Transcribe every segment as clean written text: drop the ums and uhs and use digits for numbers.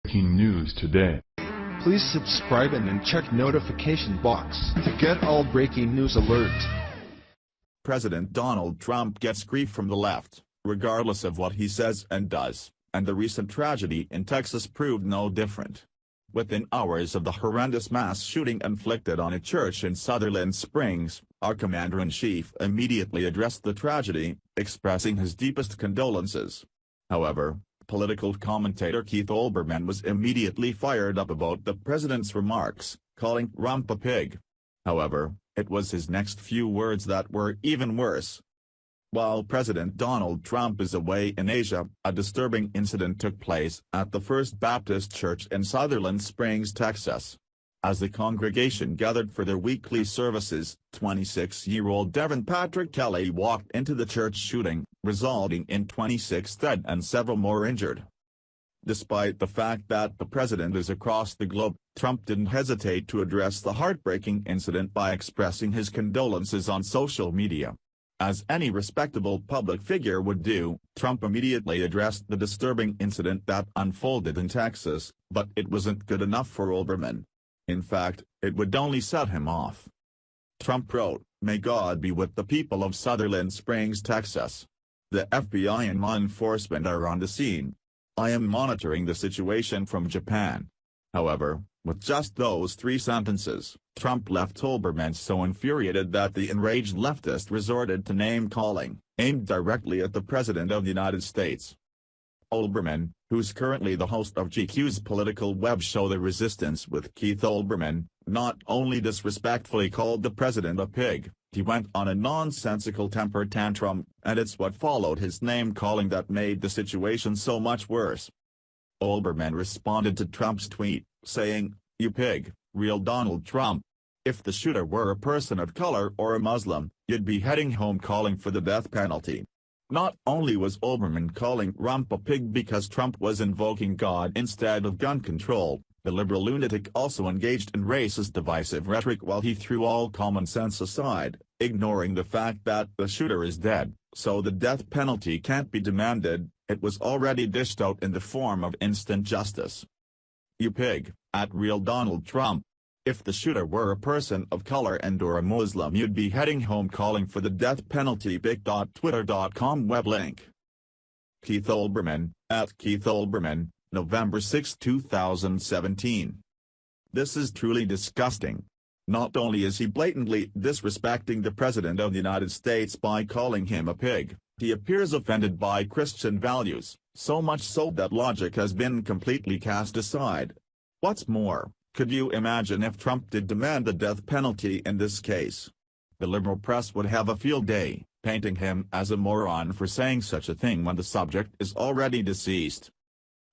Breaking news today. Please subscribe and then check notification box to get all breaking news alerts. President Donald Trump gets grief from the left, regardless of what he says and does, and the recent tragedy in Texas proved no different. Within hours of the horrendous mass shooting inflicted on a church in Sutherland Springs, our commander-in-chief immediately addressed the tragedy, expressing his deepest condolences. However, political commentator Keith Olbermann was immediately fired up about the president's remarks, calling Trump a pig. However, it was his next few words that were even worse. While President Donald Trump is away in Asia, a disturbing incident took place at the First Baptist Church in Sutherland Springs, Texas. As the congregation gathered for their weekly services, 26-year-old Devin Patrick Kelly walked into the church shooting, resulting in 26 dead and several more injured. Despite the fact that the president is across the globe, Trump didn't hesitate to address the heartbreaking incident by expressing his condolences on social media. As any respectable public figure would do, Trump immediately addressed the disturbing incident that unfolded in Texas, but it wasn't good enough for Olbermann. In fact, it would only set him off. Trump wrote, "May God be with the people of Sutherland Springs, Texas. The FBI and law enforcement are on the scene. I am monitoring the situation from Japan." However, with just those 3 sentences, Trump left Olbermann so infuriated that the enraged leftist resorted to name-calling, aimed directly at the President of the United States. Olbermann, who's currently the host of GQ's political web show The Resistance with Keith Olbermann, not only disrespectfully called the president a pig, he went on a nonsensical temper tantrum, and it's what followed his name-calling that made the situation so much worse. Olbermann responded to Trump's tweet, saying, "You pig, real Donald Trump. If the shooter were a person of color or a Muslim, you'd be heading home calling for the death penalty." Not only was Olbermann calling Trump a pig because Trump was invoking God instead of gun control, the liberal lunatic also engaged in racist divisive rhetoric while he threw all common sense aside, ignoring the fact that the shooter is dead, so the death penalty can't be demanded. It was already dished out in the form of instant justice. "You pig, at real Donald Trump. If the shooter were a person of color and or a Muslim, you'd be heading home calling for the death penalty." pic.twitter.com web link. Keith Olbermann, at Keith Olbermann, November 6, 2017. This is truly disgusting. Not only is he blatantly disrespecting the President of the United States by calling him a pig, he appears offended by Christian values, so much so that logic has been completely cast aside. What's more, could you imagine if Trump did demand the death penalty in this case? The liberal press would have a field day, painting him as a moron for saying such a thing when the subject is already deceased.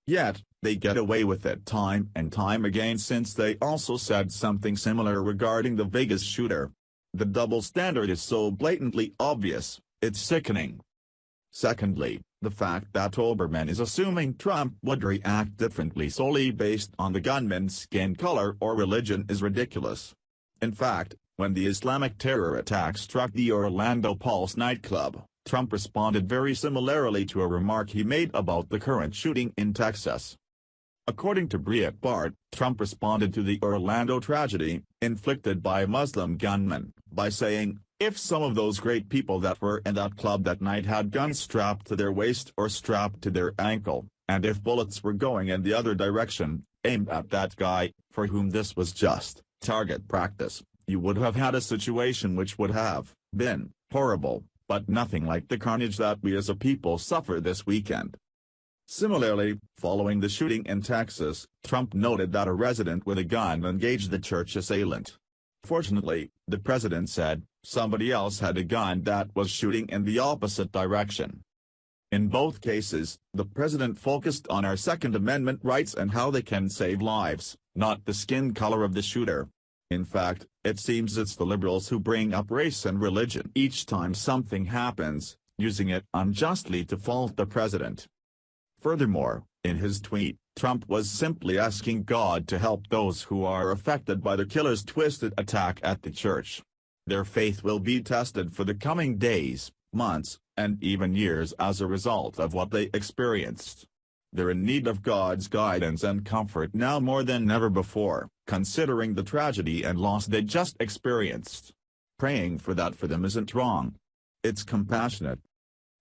Yet, they get away with it time and time again since they also said something similar regarding the Vegas shooter. The double standard is so blatantly obvious, it's sickening. Secondly, the fact that Olbermann is assuming Trump would react differently solely based on the gunman's skin color or religion is ridiculous. In fact, when the Islamic terror attack struck the Orlando Pulse nightclub, Trump responded very similarly to a remark he made about the current shooting in Texas. According to Breitbart, Trump responded to the Orlando tragedy, inflicted by a Muslim gunman, by saying, "If some of those great people that were in that club that night had guns strapped to their waist or strapped to their ankle, and if bullets were going in the other direction, aimed at that guy, for whom this was just target practice, you would have had a situation which would have been horrible, but nothing like the carnage that we as a people suffer this weekend." Similarly, following the shooting in Texas, Trump noted that a resident with a gun engaged the church assailant. Fortunately, the president said, somebody else had a gun that was shooting in the opposite direction. In both cases, the president focused on our Second Amendment rights and how they can save lives, not the skin color of the shooter. In fact, it seems it's the liberals who bring up race and religion each time something happens, using it unjustly to fault the president. Furthermore, in his tweet, Trump was simply asking God to help those who are affected by the killer's twisted attack at the church. Their faith will be tested for the coming days, months, and even years as a result of what they experienced. They're in need of God's guidance and comfort now more than ever before, considering the tragedy and loss they just experienced. Praying for them isn't wrong. It's compassionate.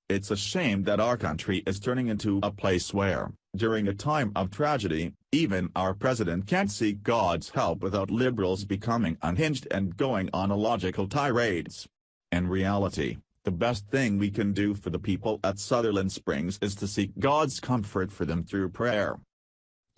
It's a shame that our country is turning into a place where, during a time of tragedy, even our president can't seek God's help without liberals becoming unhinged and going on illogical tirades. In reality, the best thing we can do for the people at Sutherland Springs is to seek God's comfort for them through prayer.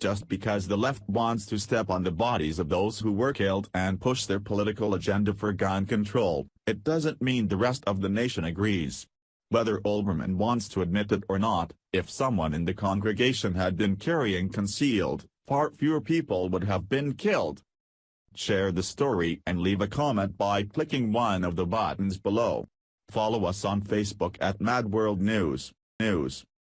Just because the left wants to step on the bodies of those who were killed and push their political agenda for gun control, it doesn't mean the rest of the nation agrees. Whether Olbermann wants to admit it or not, if someone in the congregation had been carrying concealed, far fewer people would have been killed. Share the story and leave a comment by clicking one of the buttons below. Follow us on Facebook at Mad World News.